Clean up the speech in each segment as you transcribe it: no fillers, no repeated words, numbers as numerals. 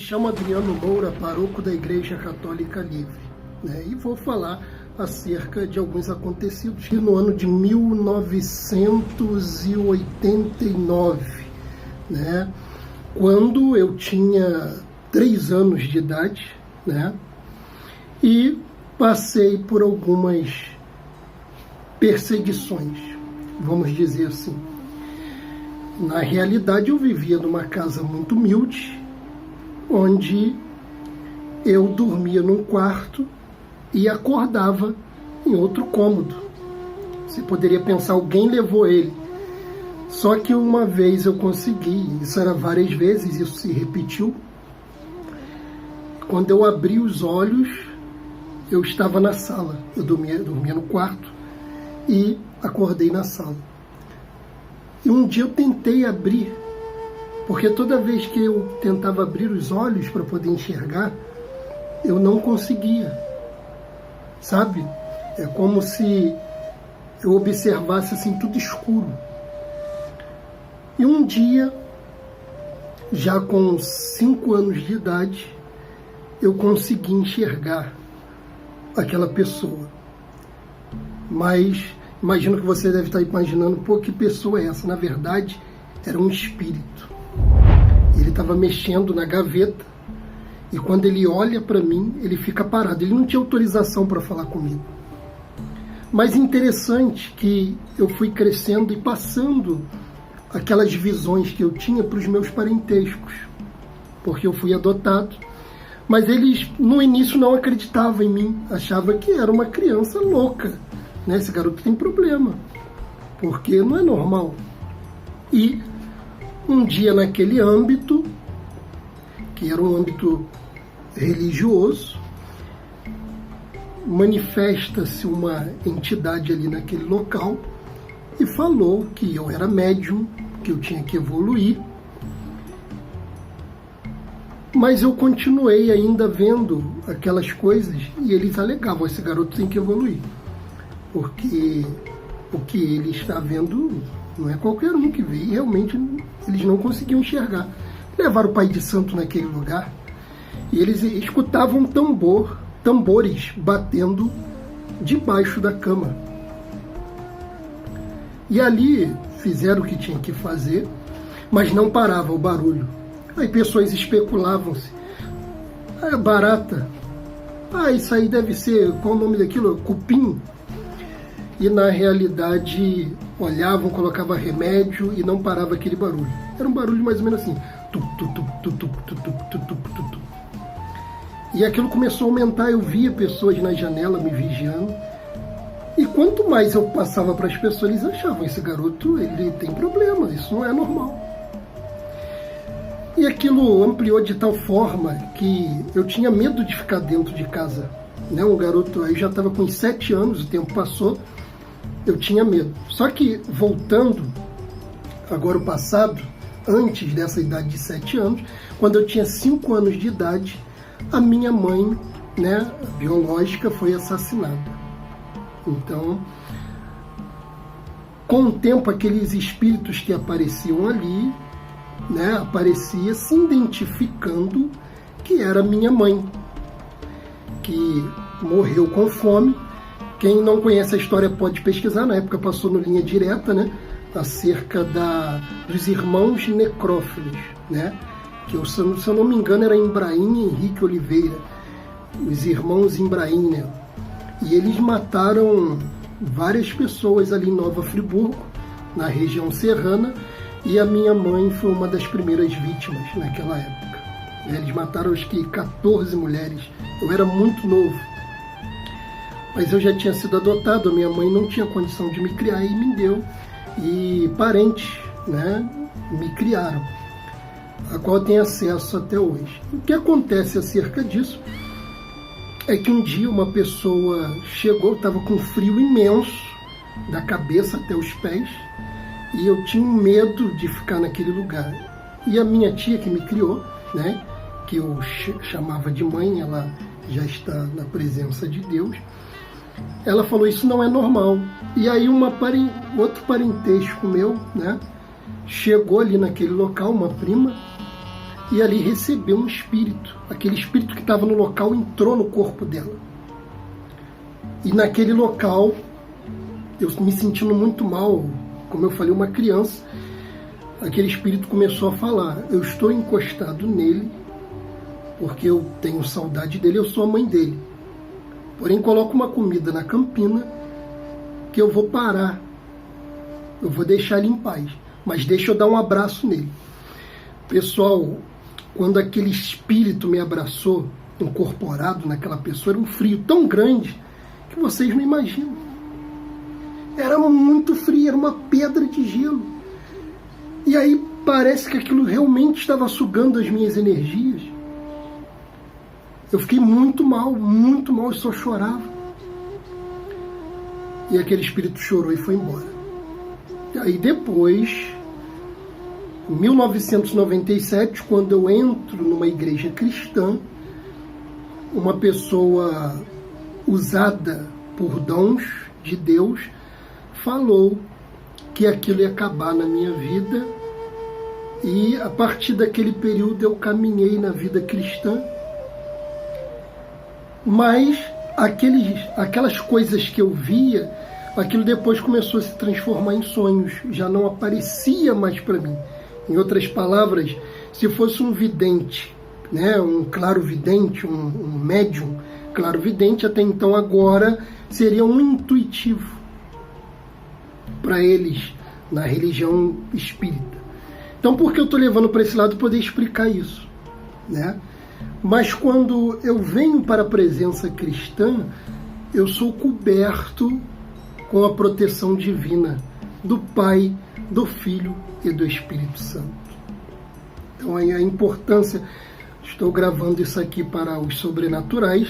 Me chamo Adriano Moura, pároco da Igreja Católica Livre, né? E vou falar acerca de alguns acontecidos que no ano de 1989, né? Quando eu tinha 3 anos de idade, né? E passei por algumas perseguições, vamos dizer assim. Na realidade, eu vivia numa casa muito humilde, onde eu dormia num quarto e acordava em outro cômodo. Você poderia pensar, alguém levou ele. Só que uma vez eu consegui, isso era várias vezes, isso se repetiu. Quando eu abri os olhos, eu estava na sala. Eu dormia no quarto e acordei na sala. E um dia eu tentei abrir, porque toda vez que eu tentava abrir os olhos para poder enxergar, eu não conseguia, sabe? É como se eu observasse assim tudo escuro. E um dia, já com 5 anos de idade, eu consegui enxergar aquela pessoa. Mas imagino que você deve estar imaginando, pô, que pessoa é essa? Na verdade, era um espírito. Ele estava mexendo na gaveta e quando ele olha para mim, ele fica parado. Ele não tinha autorização para falar comigo. Mas interessante que eu fui crescendo e passando aquelas visões que eu tinha para os meus parentescos, porque eu fui adotado. Mas eles, no início, não acreditavam em mim, achavam que era uma criança louca, né? Esse garoto tem problema, porque não é normal. E um dia, naquele âmbito, que era um âmbito religioso, manifesta-se uma entidade ali naquele local e falou que eu era médium, que eu tinha que evoluir. Mas eu continuei ainda vendo aquelas coisas e eles alegavam, esse garoto tem que evoluir, porque o que ele está vendo não é qualquer um que vê, e realmente eles não conseguiam enxergar. Levaram o pai de santo naquele lugar e eles escutavam tambores batendo debaixo da cama. E ali fizeram o que tinha que fazer, mas não parava o barulho. Aí pessoas especulavam-se. Ah, barata. Ah, isso aí deve ser, qual o nome daquilo? Cupim. E na realidade olhavam, colocavam remédio e não parava aquele barulho. Era um barulho mais ou menos assim. Tup, tup, tup, tup, tup, tup, tup, tup, tup, tup. E aquilo começou a aumentar, eu via pessoas na janela me vigiando. E quanto mais eu passava para as pessoas, eles achavam, esse garoto, ele tem problema, isso não é normal. E aquilo ampliou de tal forma que eu tinha medo de ficar dentro de casa. Né? Um garoto, aí já estava com 7 anos, o tempo passou, eu tinha medo. Só que, voltando agora o passado, antes dessa idade de 7 anos, quando eu tinha 5 anos de idade, a minha mãe, né, biológica, foi assassinada. Então, com o tempo, aqueles espíritos que apareciam ali, né, aparecia se identificando que era minha mãe, que morreu com fome. Quem não conhece a história pode pesquisar, na época passou no Linha Direta, né, acerca dos irmãos necrófilos, né, que se eu não me engano era Imbraim e Henrique Oliveira, os irmãos Imbraim, né, e eles mataram várias pessoas ali em Nova Friburgo, na região serrana, e a minha mãe foi uma das primeiras vítimas naquela época. Eles mataram acho que 14 mulheres. Eu era muito novo. Mas eu já tinha sido adotado, a minha mãe não tinha condição de me criar e me deu. E parentes, né, me criaram, a qual eu tenho acesso até hoje. O que acontece acerca disso é que um dia uma pessoa chegou, estava com frio imenso, da cabeça até os pés, e eu tinha medo de ficar naquele lugar. E a minha tia que me criou, né, que eu chamava de mãe, ela já está na presença de Deus, ela falou, isso não é normal. E aí outro parentesco meu, né, chegou ali naquele local, uma prima, e ali recebeu um espírito. Aquele espírito que estava no local entrou no corpo dela. E naquele local, eu me sentindo muito mal, como eu falei, uma criança, aquele espírito começou a falar: eu estou encostado nele, porque eu tenho saudade dele, eu sou a mãe dele. Porém, coloco uma comida na campina que eu vou parar, eu vou deixar ele em paz, mas deixa eu dar um abraço nele. Pessoal, quando aquele espírito me abraçou, incorporado naquela pessoa, era um frio tão grande que vocês não imaginam. Era muito frio, era uma pedra de gelo. E aí parece que aquilo realmente estava sugando as minhas energias. Eu fiquei muito mal, eu só chorava. E aquele espírito chorou e foi embora. E aí depois, em 1997, quando eu entro numa igreja cristã, uma pessoa usada por dons de Deus falou que aquilo ia acabar na minha vida, e a partir daquele período eu caminhei na vida cristã, mas aquelas coisas que eu via, aquilo depois começou a se transformar em sonhos, já não aparecia mais para mim. Em outras palavras, se fosse um vidente, né, um clarovidente, um médium clarovidente, até então agora seria um intuitivo para eles na religião espírita. Então, por que eu estou levando para esse lado? Poder explicar isso, né? Mas quando eu venho para a presença cristã, eu sou coberto com a proteção divina do Pai, do Filho e do Espírito Santo. Então, aí a importância, estou gravando isso aqui para os sobrenaturais,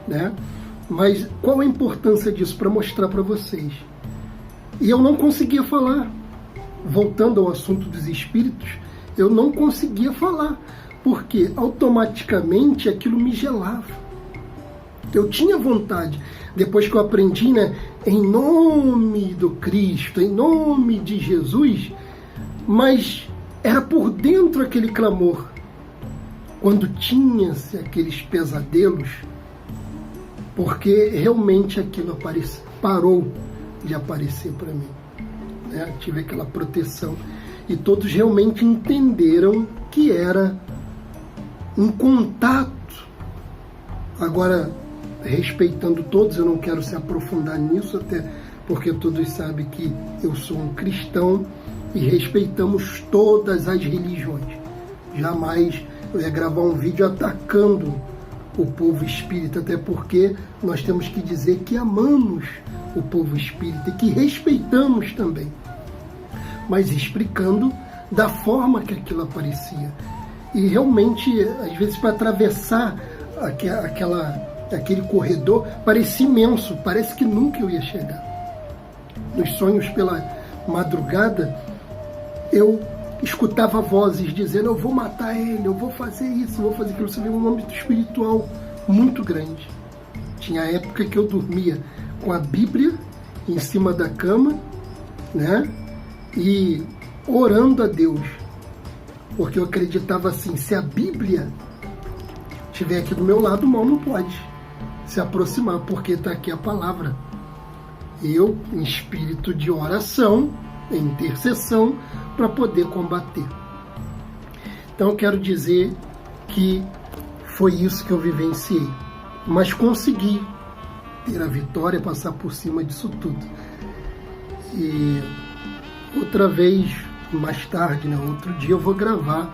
né? Mas qual a importância disso? Para mostrar para vocês. E eu não conseguia falar. Voltando ao assunto dos espíritos, eu não conseguia falar, porque automaticamente aquilo me gelava. Eu tinha vontade, depois que eu aprendi, né, em nome do Cristo, em nome de Jesus, mas era por dentro aquele clamor. Quando tinha-se aqueles pesadelos, porque realmente aquilo parou de aparecer para mim. Tive aquela proteção e todos realmente entenderam que era um contato. Agora, respeitando todos, eu não quero se aprofundar nisso, até porque todos sabem que eu sou um cristão e respeitamos todas as religiões. Jamais eu ia gravar um vídeo atacando o povo espírita, até porque nós temos que dizer que amamos o povo espírita e que respeitamos também, mas explicando da forma que aquilo aparecia. E realmente, às vezes, para atravessar aquele corredor, parecia imenso, parece que nunca eu ia chegar. Nos sonhos pela madrugada, eu escutava vozes dizendo: eu vou matar ele, eu vou fazer isso, eu vou fazer aquilo. Você vê um âmbito espiritual muito grande. Tinha época que eu dormia com a Bíblia em cima da cama, né? E orando a Deus, porque eu acreditava assim: se a Bíblia estiver aqui do meu lado, o mal não pode se aproximar, porque está aqui a palavra. Eu, em espírito de oração, em intercessão, para poder combater. Então eu quero dizer que foi isso que eu vivenciei, mas consegui ter a vitória, passar por cima disso tudo. E outra vez, mais tarde, né, outro dia, eu vou gravar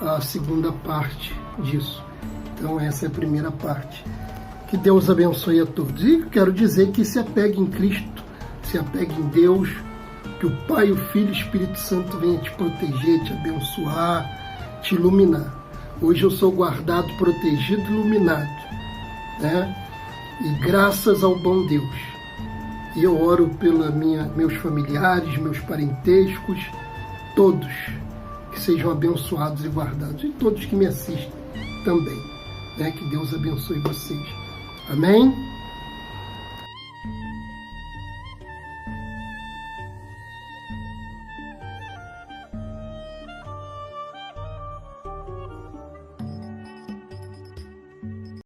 a segunda parte disso. Então essa é a primeira parte. Que Deus abençoe a todos. E quero dizer que se apegue em Cristo, se apegue em Deus, que o Pai, o Filho e o Espírito Santo venha te proteger, te abençoar, te iluminar. Hoje eu sou guardado, protegido, iluminado, né? E graças ao bom Deus. E eu oro pelos meus familiares, meus parentescos, todos que sejam abençoados e guardados. E todos que me assistem também, né? Que Deus abençoe vocês. Amém?